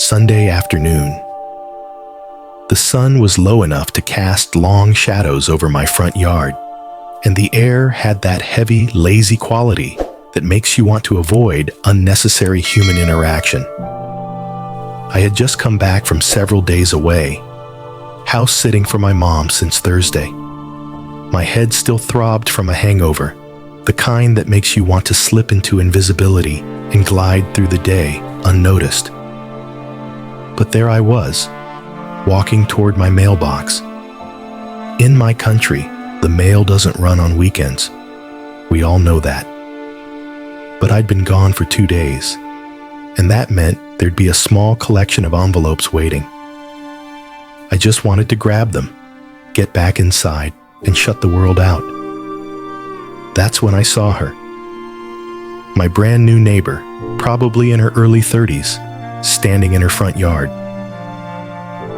Sunday afternoon. The sun was low enough to cast long shadows over my front yard, and the air had that heavy, lazy quality that makes you want to avoid unnecessary human interaction. I had just come back from several days away, house sitting for my mom since Thursday. My head still throbbed from a hangover, the kind that makes you want to slip into invisibility and glide through the day unnoticed. But there I was, walking toward my mailbox. In my country, the mail doesn't run on weekends. We all know that. But I'd been gone for 2 days, and that meant there'd be a small collection of envelopes waiting. I just wanted to grab them, get back inside, and shut the world out. That's when I saw her. My brand new neighbor, probably in her early 30s, standing in her front yard.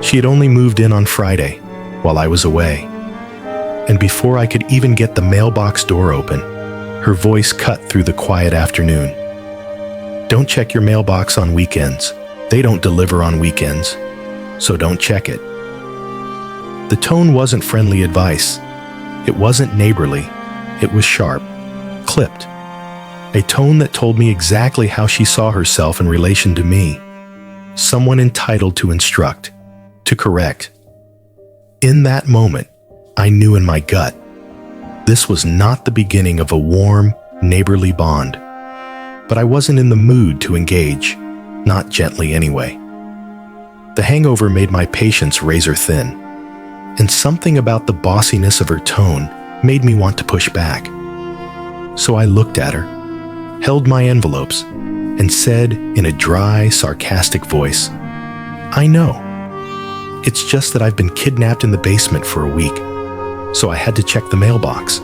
She had only moved in on Friday, while I was away. And before I could even get the mailbox door open, her voice cut through the quiet afternoon. Don't check your mailbox on weekends. They don't deliver on weekends, so don't check it. The tone wasn't friendly advice. It wasn't neighborly. It was sharp, clipped. A tone that told me exactly how she saw herself in relation to me. Someone entitled to instruct, to correct. In that moment, I knew in my gut, this was not the beginning of a warm, neighborly bond. But I wasn't in the mood to engage, not gently anyway. The hangover made my patience razor thin, and something about the bossiness of her tone made me want to push back. So I looked at her, held my envelopes, and said in a dry, sarcastic voice, I know. It's just that I've been kidnapped in the basement for a week, so I had to check the mailbox.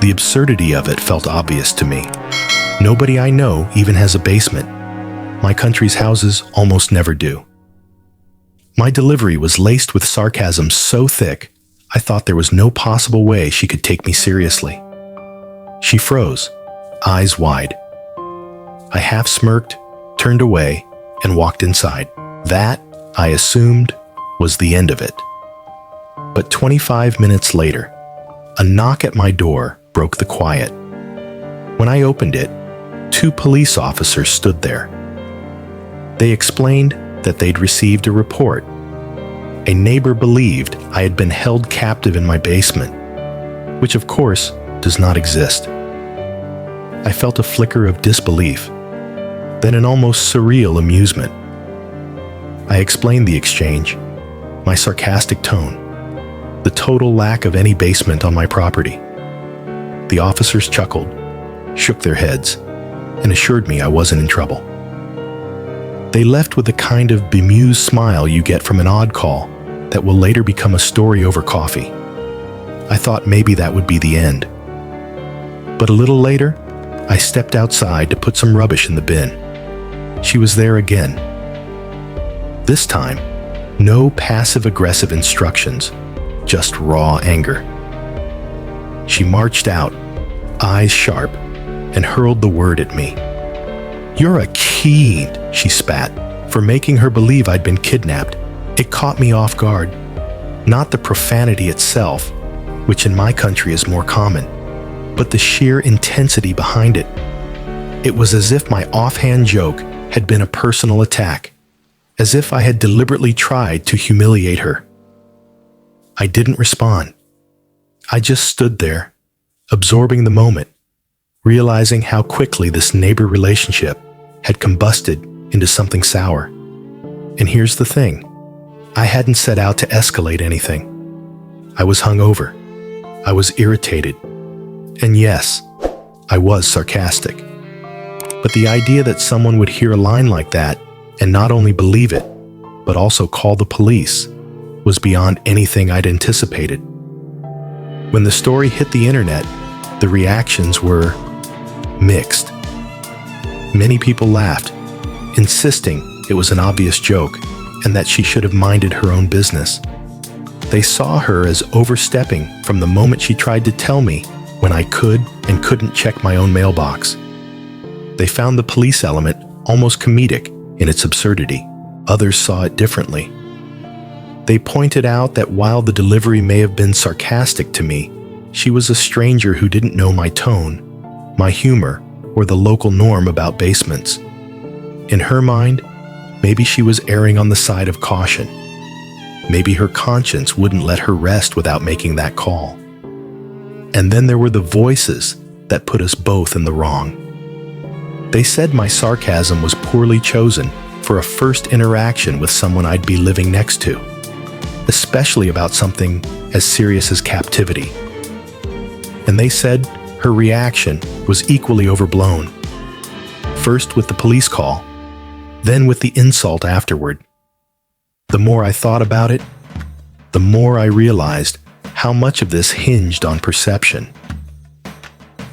The absurdity of it felt obvious to me. Nobody I know even has a basement. My country's houses almost never do. My delivery was laced with sarcasm so thick, I thought there was no possible way she could take me seriously. She froze, eyes wide. I half smirked, turned away, and walked inside. That, I assumed, was the end of it. But 25 minutes later, a knock at my door broke the quiet. When I opened it, 2 police officers stood there. They explained that they'd received a report. A neighbor believed I had been held captive in my basement, which of course does not exist. I felt a flicker of disbelief, then an almost surreal amusement. I explained the exchange, my sarcastic tone, the total lack of any basement on my property. The officers chuckled, shook their heads, and assured me I wasn't in trouble. They left with the kind of bemused smile you get from an odd call that will later become a story over coffee. I thought maybe that would be the end. But a little later, I stepped outside to put some rubbish in the bin. She was there again. This time, no passive-aggressive instructions, just raw anger. She marched out, eyes sharp, and hurled the word at me. You're a keen, she spat, for making her believe I'd been kidnapped. It caught me off guard. Not the profanity itself, which in my country is more common, but the sheer intensity behind it. It was as if my offhand joke had been a personal attack, as if I had deliberately tried to humiliate her. I didn't respond. I just stood there, absorbing the moment, realizing how quickly this neighbor relationship had combusted into something sour. And here's the thing. I hadn't set out to escalate anything. I was hungover. I was irritated. And yes, I was sarcastic. But the idea that someone would hear a line like that and not only believe it, but also call the police was beyond anything I'd anticipated. When the story hit the internet, the reactions were mixed. Many people laughed, insisting it was an obvious joke and that she should have minded her own business. They saw her as overstepping from the moment she tried to tell me when I could and couldn't check my own mailbox. They found the police element almost comedic in its absurdity. Others saw it differently. They pointed out that while the delivery may have been sarcastic to me, she was a stranger who didn't know my tone, my humor, or the local norm about basements. In her mind, maybe she was erring on the side of caution. Maybe her conscience wouldn't let her rest without making that call. And then there were the voices that put us both in the wrong. They said my sarcasm was poorly chosen for a first interaction with someone I'd be living next to, especially about something as serious as captivity. And they said her reaction was equally overblown. First with the police call, then with the insult afterward. The more I thought about it, the more I realized how much of this hinged on perception.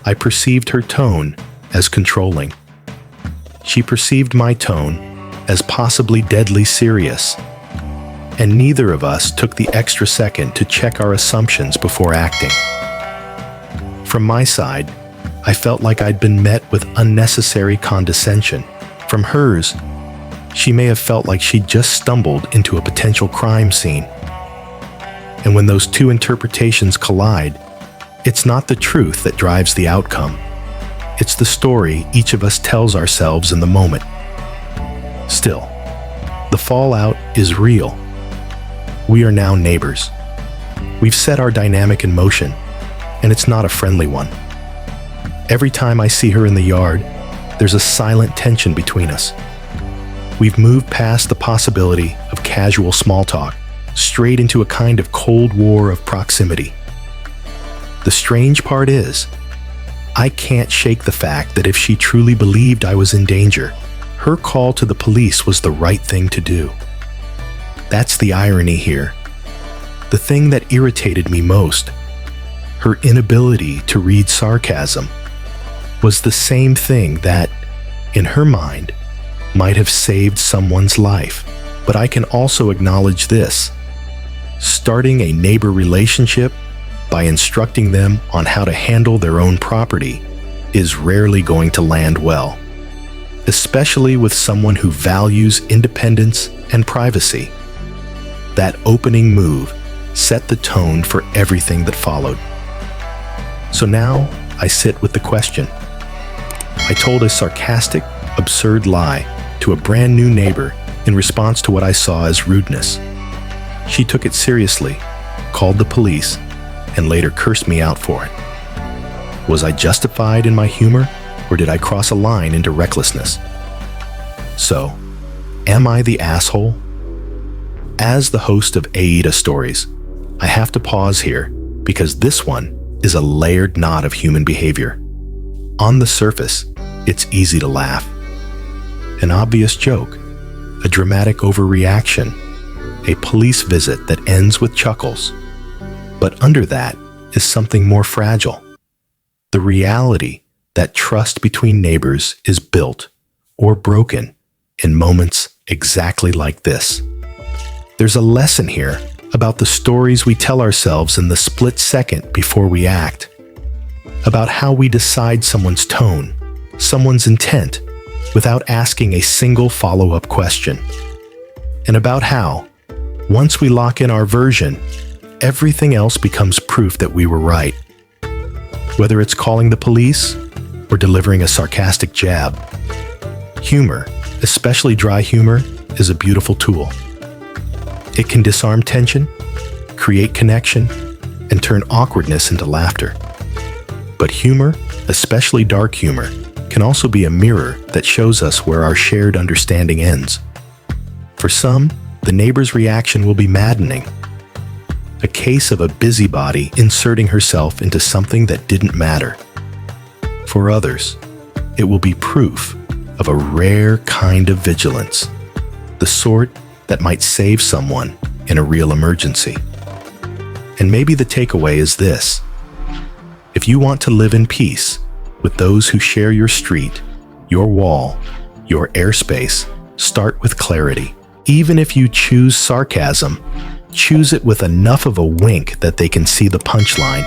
I perceived her tone as controlling. She perceived my tone as possibly deadly serious. And neither of us took the extra second to check our assumptions before acting. From my side, I felt like I'd been met with unnecessary condescension. From hers, she may have felt like she'd just stumbled into a potential crime scene. And when those two interpretations collide, it's not the truth that drives the outcome. It's the story each of us tells ourselves in the moment. Still, the fallout is real. We are now neighbors. We've set our dynamic in motion, and it's not a friendly one. Every time I see her in the yard, there's a silent tension between us. We've moved past the possibility of casual small talk, straight into a kind of Cold War of proximity. The strange part is, I can't shake the fact that if she truly believed I was in danger, her call to the police was the right thing to do. That's the irony here. The thing that irritated me most, her inability to read sarcasm, was the same thing that, in her mind, might have saved someone's life. But I can also acknowledge this. Starting a neighbor relationship by instructing them on how to handle their own property is rarely going to land well, especially with someone who values independence and privacy. That opening move set the tone for everything that followed. So now I sit with the question. I told a sarcastic, absurd lie to a brand new neighbor in response to what I saw as rudeness. She took it seriously, called the police, and later cursed me out for it. Was I justified in my humor, or did I cross a line into recklessness? So, am I the asshole? As the host of AITA Stories, I have to pause here because this one is a layered knot of human behavior. On the surface, it's easy to laugh. An obvious joke, a dramatic overreaction, a police visit that ends with chuckles. But under that is something more fragile. The reality that trust between neighbors is built or broken in moments exactly like this. There's a lesson here about the stories we tell ourselves in the split second before we act, about how we decide someone's tone, someone's intent, without asking a single follow-up question, and about how, once we lock in our version, everything else becomes proof that we were right. Whether it's calling the police or delivering a sarcastic jab, humor, especially dry humor, is a beautiful tool. It can disarm tension, create connection, and turn awkwardness into laughter. But humor, especially dark humor, can also be a mirror that shows us where our shared understanding ends. For some, the neighbor's reaction will be maddening. A case of a busybody inserting herself into something that didn't matter. For others, it will be proof of a rare kind of vigilance, the sort that might save someone in a real emergency. And maybe the takeaway is this: if you want to live in peace with those who share your street, your wall, your airspace, start with clarity. Even if you choose sarcasm, choose it with enough of a wink that they can see the punchline.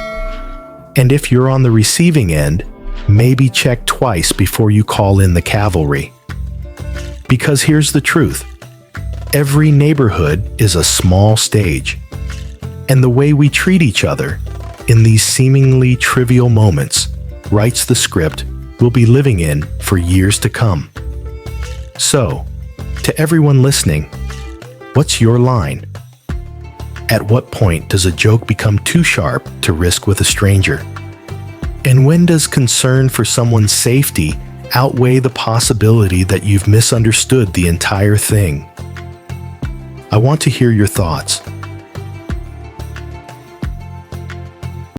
And if you're on the receiving end, maybe check twice before you call in the cavalry. Because here's the truth. Every neighborhood is a small stage, and the way we treat each other in these seemingly trivial moments writes the script we'll be living in for years to come. So, to everyone listening, what's your line? At what point does a joke become too sharp to risk with a stranger? And when does concern for someone's safety outweigh the possibility that you've misunderstood the entire thing? I want to hear your thoughts.